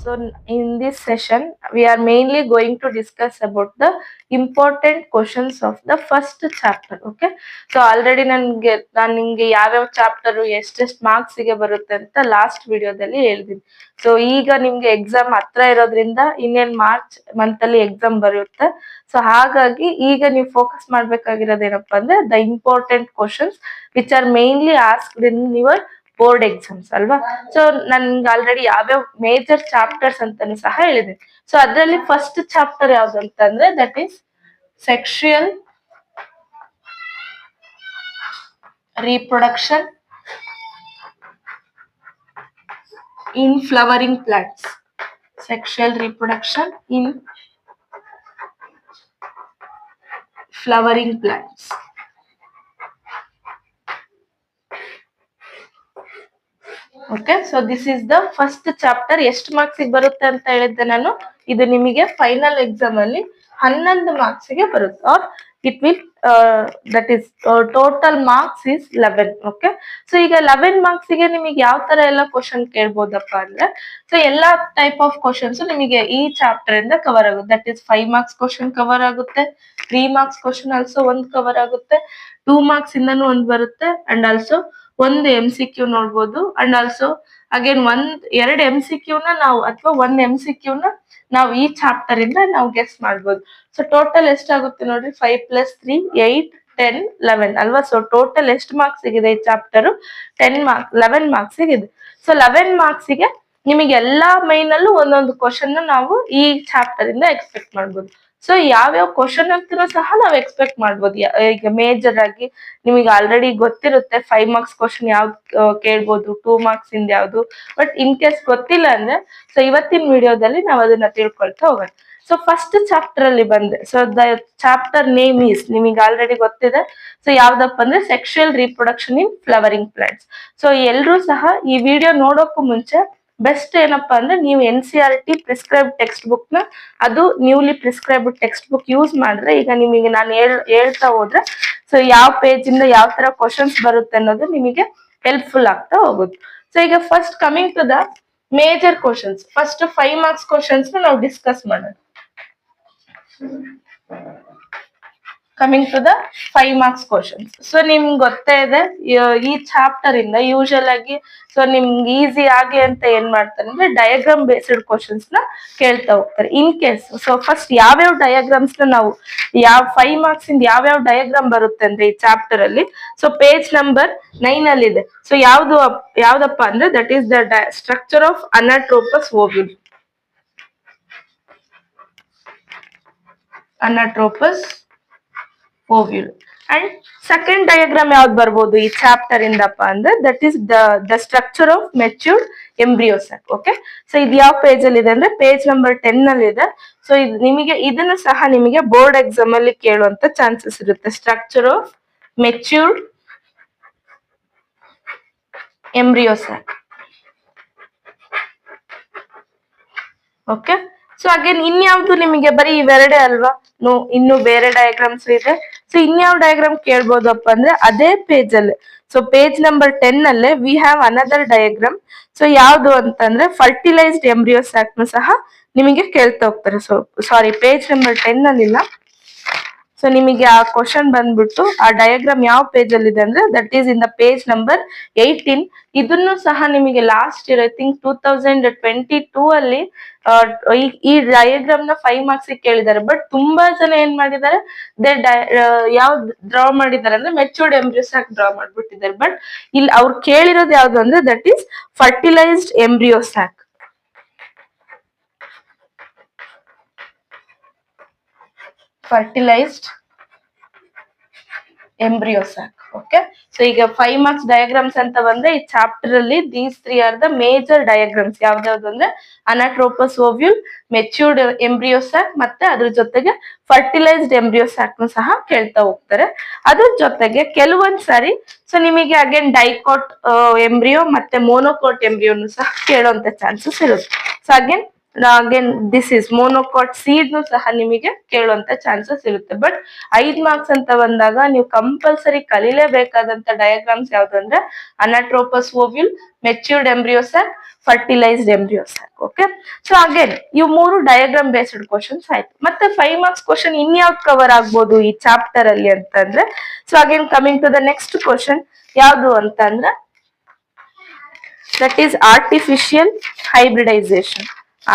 So in this session, we are mainly going to discuss about the important questions of the first chapter. Okay. So already ನಾನು ನಿಮ್ಗೆ ಯಾವ್ಯಾವ chapter ಎಷ್ಟೆಷ್ಟು marks ಗೆ ಬರುತ್ತೆ ಅಂತ last ವಿಡಿಯೋದಲ್ಲಿ ಹೇಳಿದೀನಿ. ಸೊ ಈಗ ನಿಮ್ಗೆ ಎಕ್ಸಾಮ್ ಹತ್ರ ಇರೋದ್ರಿಂದ ಇನ್ನೇನ್ ಮಾರ್ಚ್ ಮಂತ್ ಅಲ್ಲಿ ಎಕ್ಸಾಮ್ ಬರುತ್ತೆ. ಸೊ ಹಾಗಾಗಿ ಈಗ ನೀವು ಫೋಕಸ್ ಮಾಡ್ಬೇಕಾಗಿರೋದು ಏನಪ್ಪಾ ಅಂದ್ರೆ the important questions which are mainly asked in your board exams ಅಲ್ವಾ. ಸೊ ನನ್ಗೆ ಆಲ್ರೆಡಿ ಯಾವ್ಯಾವ ಮೇಜರ್ ಚಾಪ್ಟರ್ಸ್ ಅಂತಾನು ಸಹ ಹೇಳಿದೆ. ಸೊ ಅದ್ರಲ್ಲಿ ಫಸ್ಟ್ ಚಾಪ್ಟರ್ ಯಾವ್ದು ಅಂತಂದ್ರೆ that is sexual reproduction in flowering plants. Sexual reproduction in flowering plants. Okay, so this is the first chapter. ಎಷ್ಟು ಮಾರ್ಕ್ಸ್ ಬರುತ್ತೆ ಅಂತ ಹೇಳಿದ್ದೆ ನಾನು, ಇದು ನಿಮಗೆ ಫೈನಲ್ ಎಕ್ಸಾಮ್ ಅಲ್ಲಿ 11 ಮಾರ್ಕ್ಸ್ ಗೆ ಬರುತ್ತೆ. Or it will that is total marks is 11. Okay, so ಈಗ 11 ಮಾರ್ಕ್ಸ್ ಗೆ ನಿಮಗೆ ಯಾವ ತರ ಎಲ್ಲ ಕ್ವಶನ್ ಕೇಳ್ಬೋದಪ್ಪ ಅಂದ್ರೆ, ಸೊ ಎಲ್ಲಾ ಟೈಪ್ ಆಫ್ ಕ್ವಶನ್ಸ್ ನಿಮಗೆ ಈ ಚಾಪ್ಟರ್ ಇಂದ ಕವರ್ ಆಗುತ್ತೆ. That is 5 marks question cover ಆಗುತ್ತೆ, 3 ಮಾರ್ಕ್ಸ್ ಕ್ವಶನ್ ಆಲ್ಸೋ ಒಂದ್ ಕವರ್ ಆಗುತ್ತೆ, 2 ಮಾರ್ಕ್ಸ್ ಇಂದನೂ ಒಂದ್ ಬರುತ್ತೆ, ಅಂಡ್ ಆಲ್ಸೋ ಒಂದು MCQ ನೋಡ್ಬೋದು, ಅಂಡ್ ಆಲ್ಸೋ ಅಗೇನ್ ಎರಡು MCQ ನ ನಾವು ಅಥವಾ ಒಂದ್ MCQ ನ ನಾವು ಈ ಚಾಪ್ಟರ್ ಇಂದ ನಾವು ಗೆಸ್ ಮಾಡ್ಬೋದು. ಸೊ ಟೋಟಲ್ ಎಷ್ಟಾಗುತ್ತೆ ನೋಡ್ರಿ, 5 + 3 8 10 11 ಅಲ್ವಾ. ಸೊ ಟೋಟಲ್ ಎಷ್ಟು ಮಾರ್ಕ್ಸ್ ಸಿಗಿದೆ ಈ ಚಾಪ್ಟರ್? 11 ಮಾರ್ಕ್ಸ್ ಸಿಗಿದೆ. ಸೊ 11 ಮಾರ್ಕ್ಸ್ ಗೆ ನಿಮಗೆ ಎಲ್ಲಾ ಮೈನ್ ಅಲ್ಲೂ ಒಂದೊಂದು ಕ್ವಶನ್ ನಾವು ಈ ಚಾಪ್ಟರ್ ಇಂದ ಎಕ್ಸ್ಪೆಕ್ಟ್ ಮಾಡ್ಬೋದು. ಸೊ ಯಾವ್ಯಾವ ಕ್ವಶನ್ ಅಂತನೂ ಸಹ ನಾವು ಎಕ್ಸ್ಪೆಕ್ಟ್ ಮಾಡ್ಬೋದು. ಈಗ ಮೇಜರ್ ಆಗಿ ನಿಮಗೆ ಆಲ್ರೆಡಿ ಗೊತ್ತಿರುತ್ತೆ 5 ಮಾರ್ಕ್ಸ್ ಕ್ವಶನ್ ಯಾವ್ದು ಕೇಳ್ಬೋದು, 2 ಮಾರ್ಕ್ಸ್ ಇಂದ ಯಾವ್ದು. ಬಟ್ ಇನ್ ಕೇಸ್ ಗೊತ್ತಿಲ್ಲ ಅಂದ್ರೆ ಸೊ ಇವತ್ತಿನ ವಿಡಿಯೋದಲ್ಲಿ ನಾವು ಅದನ್ನ ತಿಳ್ಕೊಳ್ತಾ ಹೋಗೋಣ. ಸೊ ಫಸ್ಟ್ ಚಾಪ್ಟರ್ ಅಲ್ಲಿ ಬಂದೆ, so the chapter name is ನಿಮಗೆ ಆಲ್ರೆಡಿ ಗೊತ್ತಿದೆ. ಸೊ ಯಾವ್ದಪ್ಪ ಅಂದ್ರೆ ಸೆಕ್ಷುಯಲ್ ರೀಪ್ರೊಡಕ್ಷನ್ ಇನ್ ಫ್ಲವರಿಂಗ್ ಪ್ಲಾಂಟ್ಸ್. ಸೊ ಎಲ್ರೂ ಸಹ ಈ ವಿಡಿಯೋ ನೋಡೋಕ್ಕೂ ಮುಂಚೆ ಬೆಸ್ಟ್ ಏನಪ್ಪಾ ಅಂದ್ರೆ ನೀವು NCERT ಪ್ರಿಸ್ಕ್ರೈಬ್ ಟೆಕ್ಸ್ಟ್ ಬುಕ್ ನ, ಅದು newly prescribed text book use ಮಾಡಿದ್ರೆ ಈಗ ನಿಮಗೆ ನಾನು ಹೇಳ್ತಾ ಹೋದ್ರೆ ಸೊ ಯಾವ ಪೇಜ್ ಇಂದ ಯಾವ ತರ ಕ್ವಶನ್ಸ್ ಬರುತ್ತೆ ಅನ್ನೋದು ನಿಮಗೆ ಹೆಲ್ಪ್ಫುಲ್ ಆಗ್ತಾ ಹೋಗುತ್ತೆ. ಸೊ ಈಗ first coming to the major questions, first 5 marks questions ನಾವು ಡಿಸ್ಕಸ್ ಮಾಡೋಣ. Coming to the 5 marks questions. So ನಿಮ್ಗೆ ಗೊತ್ತೇ ಇದೆ ಈ ಚಾಪ್ಟರ್ ಇಂದ ಯೂಶಲ್ ಆಗಿ ಸೊ ನಿಮ್ಗೆ ಈಸಿ ಆಗಿ ಅಂತ ಏನ್ ಮಾಡ್ತಾರೆ ಅಂದ್ರೆ ಡಯಾಗ್ರಾಮ್ ಬೇಸ್ಡ್ ಕ್ವಶನ್ಸ್ ನ ಕೇಳ್ತಾ ಹೋಗ್ತಾರೆ. ಇನ್ ಕೇಸ್ ಸೊ ಫಸ್ಟ್ ಯಾವ್ಯಾವ ಡಯಾಗ್ರಾಮ್ಸ್ ನ ನಾವು 5 ಮಾರ್ಕ್ಸ್ ಇಂದ ಯಾವ್ಯಾವ ಡಯಾಗ್ರಾಮ್ ಬರುತ್ತೆ ಅಂದ್ರೆ ಈ ಚಾಪ್ಟರ್ ಅಲ್ಲಿ, ಸೊ ಪೇಜ್ ನಂಬರ್ 9 ಅಲ್ಲಿ ಇದೆ. ಸೊ ಯಾವ್ದಪ್ಪ ಅಂದ್ರೆ that is the structure of anatropous ovule. Anatropous ovule. And second diagram ಯಾವ್ದು ಬರ್ಬೋದು ಈ ಚಾಪ್ಟರ್ ಇಂದಪ್ಪ ಅಂದ್ರೆ that is the structure of matured embryo sac. Okay, so ಇದು ಯಾವ ಪೇಜ್ ಅಲ್ಲಿ ಇದೆ ಅಂದ್ರೆ ಪೇಜ್ ನಂಬರ್ 10 ಅಲ್ಲಿ ಇದೆ. ಸೊ ನಿಮಗೆ ಇದನ್ನು ಸಹ ನಿಮಗೆ ಬೋರ್ಡ್ ಎಕ್ಸಾಮ್ ಅಲ್ಲಿ ಕೇಳುವಂತ ಚಾನ್ಸಸ್ ಇರುತ್ತೆ. Structure of matured embryo sac. Okay, so again ಇನ್ಯಾವ್ದು ನಿಮಗೆ ಬರೀ ಇವೆರಡೇ ಅಲ್ವಾ, ಇನ್ನು ಬೇರೆ ಡಯಾಗ್ರಾಮ್ಸ್ ಇದೆ. ಸೊ ಇನ್ಯಾವ ಡಯಾಗ್ರಾಮ್ ಕೇಳ್ಬೋದಪ್ಪ ಅಂದ್ರೆ ಅದೇ ಪೇಜ್ ಅಲ್ಲಿ, ಸೊ ಪೇಜ್ ನಂಬರ್ 10 ಅಲ್ಲೇ we have another diagram. So ಯಾವ್ದು ಅಂತಂದ್ರೆ ಫರ್ಟಿಲೈಸ್ಡ್ ಎಂಬ್ರಿಯೋಸಾಕ್ ನು ಸಹ ನಿಮಗೆ ಕೇಳ್ತಾ ಹೋಗ್ತಾರೆ. ಸೊ ಸಾರಿ, ಪೇಜ್ ನಂಬರ್ 10 ಅಲ್ಲಿ ಇಲ್ಲ. ಸೊ ನಿಮಗೆ ಆ ಕ್ವಶನ್ ಬಂದ್ಬಿಟ್ಟು ಆ ಡಯಾಗ್ರಾಮ್ ಯಾವ ಪೇಜ್ ಅಲ್ಲಿ ಇದೆ ಅಂದ್ರೆ that is in the page number 18. ಇದನ್ನು ಸಹ ನಿಮಗೆ ಲಾಸ್ಟ್ ಇಯರ್ ಐ ಥಿಂಕ್ 2022 ಅಲ್ಲಿ ಈ ಡಯಾಗ್ರಾಮ್ ನ 5 ಮಾರ್ಕ್ಸ್ ಕೇಳಿದ್ದಾರೆ. ಬಟ್ ತುಂಬಾ ಜನ ಏನ್ ಮಾಡಿದ್ದಾರೆ, ಯಾವ ಡ್ರಾ ಮಾಡಿದ್ದಾರೆ ಅಂದ್ರೆ ಮೆಚೂರ್ಡ್ ಎಂಬ್ರಿಯೋಸಾಕ್ ಡ್ರಾ ಮಾಡ್ಬಿಟ್ಟಿದ್ದಾರೆ. ಬಟ್ ಇಲ್ಲಿ ಅವ್ರು ಕೇಳಿರೋದು ಯಾವ್ದು ಅಂದ್ರೆ that is fertilised embryo sac. Fertilised embryo sac. Okay, so ಈಗ 5 ಮಾರ್ಕ್ಸ್ ಡಯಾಗ್ರಾಮ್ಸ್ ಅಂತ ಬಂದ್ರೆ ಈ ಚಾಪ್ಟರ್ ಅಲ್ಲಿ these 3 are the major diagrams. ಯಾವ್ದಾವ್ದು ಅಂದ್ರೆ ಅನಾಟ್ರೋಪಸ್ ಓವ್ಯೂಲ್, ಮೆಚ್ಯೂರ್ಡ್ ಎಂಬ್ರಿಯೋಸಾಕ್, ಮತ್ತೆ ಅದ್ರ ಜೊತೆಗೆ ಫರ್ಟಿಲೈಸ್ಡ್ ಎಂಬ್ರಿಯೋಸಾಕ್ ನು ಸಹ ಕೇಳ್ತಾ ಹೋಗ್ತಾರೆ. ಅದ್ರ ಜೊತೆಗೆ ಕೆಲವೊಂದ್ ಸಾರಿ ಸೊ ನಿಮಗೆ ಅಗೇನ್ ಡೈಕಾಟ್ ಎಂಬ್ರಿಯೋ ಮತ್ತೆ ಮೋನೋಕಾಟ್ ಎಂಬ್ರಿಯೋನು ಸಹ ಕೇಳೋಂತ ಚಾನ್ಸಸ್ ಇರುತ್ತೆ. So again again this is monocot seed ಸಹ ನಿಮಗೆ ಕೇಳುವಂತ ಚಾನ್ಸಸ್ ಇರುತ್ತೆ. ಬಟ್ 5 ಮಾರ್ಕ್ಸ್ ಅಂತ ಬಂದಾಗ ನೀವು ಕಂಪಲ್ಸರಿ ಕಲಿಲೇಬೇಕಾದಂತ ಡಯಾಗ್ರಾಮ್ಸ್ ಯಾವ್ದು ಅಂದ್ರೆ anatropous ovule, matured embryo sac, fertilised embryo sac. Okay, so again ಇವು 3 ಡಯಾಗ್ರಾಮ್ ಬೇಸ್ಡ್ ಕ್ವಶನ್ಸ್ ಆಯ್ತು. ಮತ್ತೆ 5 ಮಾರ್ಕ್ಸ್ ಕ್ವಶನ್ ಇನ್ಯಾವ್ದು ಕವರ್ ಆಗ್ಬೋದು ಈ ಚಾಪ್ಟರ್ ಅಲ್ಲಿ ಅಂತಂದ್ರೆ, so again coming to the next question ಯಾವ್ದು ಅಂತ ಅಂದ್ರೆ that is artificial hybridization.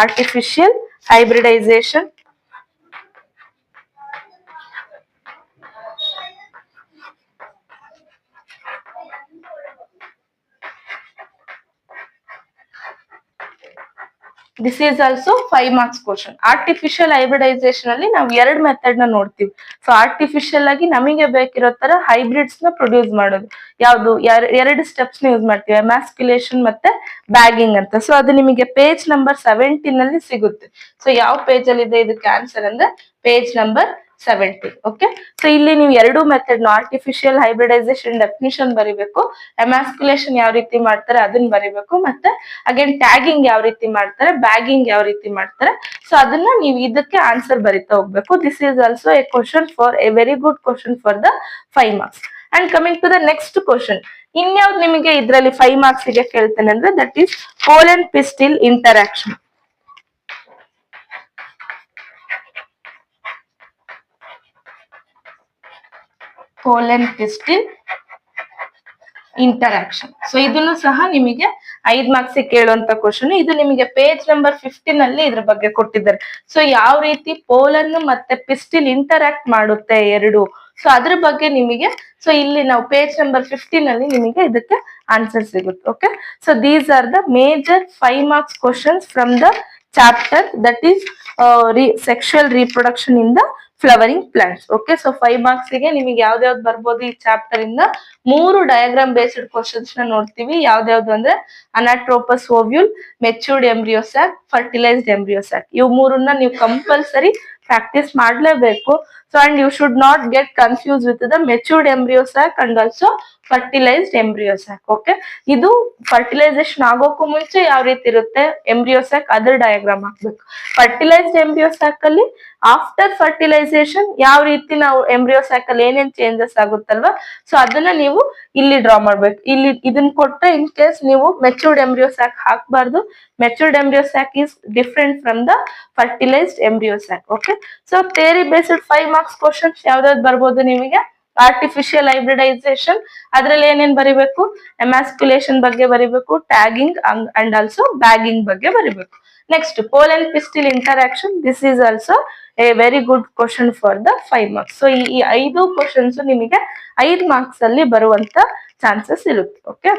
Artificial hybridization. This is also 5 marks question. Artificial hybridization ಅಲ್ಲಿ ನಾವು 2 ಮೆಥಡ್ ನ ನೋಡ್ತೀವಿ. ಸೊ ಆರ್ಟಿಫಿಷಿಯಲ್ ಆಗಿ ನಮಗೆ ಬೇಕಿರೋ ತರ ಹೈಬ್ರಿಡ್ಸ್ ನ ಪ್ರೊಡ್ಯೂಸ್ ಮಾಡೋದು ಯಾವ್ದು, 2 ಸ್ಟೆಪ್ಸ್ ನ ಯೂಸ್ ಮಾಡ್ತೀವಿ, ಎಮಾಸ್ಕ್ಯುಲೇಷನ್ ಮತ್ತೆ ಬ್ಯಾಗಿಂಗ್ ಅಂತ. ಸೊ ಅದು ನಿಮಗೆ ಪೇಜ್ ನಂಬರ್ 17 ಅಲ್ಲಿ ಸಿಗುತ್ತೆ. ಸೊ ಯಾವ ಪೇಜ್ ಅಲ್ಲಿ ಇದೆ ಇದಕ್ಕೆ ಆನ್ಸರ್ ಅಂದ್ರೆ ಪೇಜ್ ನಂಬರ್ 17. ಓಕೆ, ಸೊ ಇಲ್ಲಿ ನೀವು 2 ಮೆಥಡ್ ಆರ್ಟಿಫಿಷಿಯಲ್ ಹೈಬ್ರಿಡೈಸೇಷನ್ ಡೆಫಿನಿಷನ್ ಬರಿಬೇಕು, ಎಮಾಸ್ಕ್ಯುಲೇಷನ್ ಯಾವ ರೀತಿ ಮಾಡ್ತಾರೆ ಅದನ್ನ ಬರಿಬೇಕು, ಮತ್ತೆ ಅಗೇನ್ ಟ್ಯಾಗಿಂಗ್ ಯಾವ ರೀತಿ ಮಾಡ್ತಾರೆ, ಬ್ಯಾಗಿಂಗ್ ಯಾವ ರೀತಿ ಮಾಡ್ತಾರೆ. ಸೊ ಅದನ್ನ ನೀವು ಇದಕ್ಕೆ ಆನ್ಸರ್ ಬರಿತಾ ಹೋಗ್ಬೇಕು. This is also a question for a very good question for the 5 marks. And coming to the next question, ಇನ್ಯಾವ್ದು ನಿಮಗೆ ಇದರಲ್ಲಿ 5 ಮಾರ್ಕ್ಸ್ ಗೆ ಕೇಳ್ತೇನೆ ಅಂದ್ರೆ that is pole and pistil interaction. Pole and pistil interaction. So ಇದನ್ನು ಸಹ ನಿಮಗೆ 5 marks ಕೇಳುವಂತ question. ಇದು ನಿಮಗೆ ಪೇಜ್ ನಂಬರ್ 15 ಅಲ್ಲಿ ಇದ್ರ ಬಗ್ಗೆ ಕೊಟ್ಟಿದ್ದಾರೆ. ಸೊ ಯಾವ ರೀತಿ ಪೋಲನ್ನು ಮತ್ತೆ ಪಿಸ್ಟಿಲ್ ಇಂಟರಾಕ್ಟ್ ಮಾಡುತ್ತೆ ಎರಡು, ಸೊ ಅದ್ರ ಬಗ್ಗೆ ನಿಮಗೆ, ಸೊ ಇಲ್ಲಿ ನಾವು ಪೇಜ್ ನಂಬರ್ 15 ಅಲ್ಲಿ ನಿಮಗೆ ಇದಕ್ಕೆ ಆನ್ಸರ್ ಸಿಗುತ್ತೆ. Okay, so these are the major 5 marks questions from the chapter that is sexual reproduction in the flowering plants. Okay, so 5 marks ಗೆ ನಿಮಗೆ ಯಾವ್ದಾವ್ದು ಬರ್ಬೋದು ಈ ಚಾಪ್ಟರ್ ಇಂದ 3 ಡಯಾಗ್ರಾಮ್ ಬೇಸ್ಡ್ ಕ್ವಶನ್ಸ್ ನ ನೋಡ್ತೀವಿ. ಯಾವ್ದಾವ್ದು ಅಂದ್ರೆ anatropous ovule, matured embryo sac, fertilised embryo sac. ಇವು 3ನ್ನ ನೀವು ಕಂಪಲ್ಸರಿ ಪ್ರಾಕ್ಟೀಸ್ ಮಾಡ್ಲೇಬೇಕು. So and you should not get confuse with the matured embryo sac and also fertilised embryo sac. Okay, ಇದು ಫರ್ಟಿಲೈಸೇಷನ್ ಆಗೋಕ್ಕೂ ಮುಂಚೆ ಯಾವ ರೀತಿ ಇರುತ್ತೆ ಎಂಬ್ರಿಯೋಸಾಕ್ ಅದ್ರ ಡಯಾಗ್ರಾಮ್ ಹಾಕ್ಬೇಕು. ಫರ್ಟಿಲೈಸ್ಡ್ ಎಂಬ್ರಿಯೋಸಾಕ್ ಅಲ್ಲಿ ಆಫ್ಟರ್ ಫರ್ಟಿಲೈಸೇಷನ್ ಯಾವ ರೀತಿ ನಾವು ಎಂಬ್ರಿಯೋಸಾಕ್ ಅಲ್ಲಿ ಏನೇನ್ ಚೇಂಜಸ್ ಆಗುತ್ತಲ್ವಾ, ಸೊ ಅದನ್ನ ನೀವು ಇಲ್ಲಿ ಡ್ರಾ ಮಾಡ್ಬೇಕು. ಇಲ್ಲಿ ಇದನ್ನ ಕೊಟ್ರೆ ಇನ್ ಕೇಸ್ ನೀವು ಮೆಚ್ಯೂರ್ಡ್ ಎಂಬ್ರಿಯೋಸಾಕ್ ಹಾಕ್ಬಾರ್ದು. Matured embryo sac is different from the fertilised embryo sac. Okay, so theory based 5 marks questions ಯಾವ್ದಾವ್ದು ಬರ್ಬೋದು ನಿಮಗೆ, ಆರ್ಟಿಫಿಷಿಯಲ್ ಹೈಬ್ರಿಡೈಸೇಷನ್ ಅದ್ರಲ್ಲಿ ಏನೇನ್ ಬರಿಬೇಕು, ಎಮಾಸ್ಕ್ಯುಲೇಷನ್ ಬಗ್ಗೆ ಬರಿಬೇಕು, ಟ್ಯಾಗಿಂಗ್ ಅಂಡ್ ಆಲ್ಸೋ ಬ್ಯಾಗಿಂಗ್ ಬಗ್ಗೆ ಬರಿಬೇಕು. Next pollen and pistil interaction, this is also a very good question for the 5 marks. So ಈ 5 ಕ್ವಶನ್ಸ್ ನಿಮಗೆ 5 ಮಾರ್ಕ್ಸ್ ಅಲ್ಲಿ ಬರುವಂತ ಚಾನ್ಸಸ್ ಇರುತ್ತೆ. ಓಕೆ,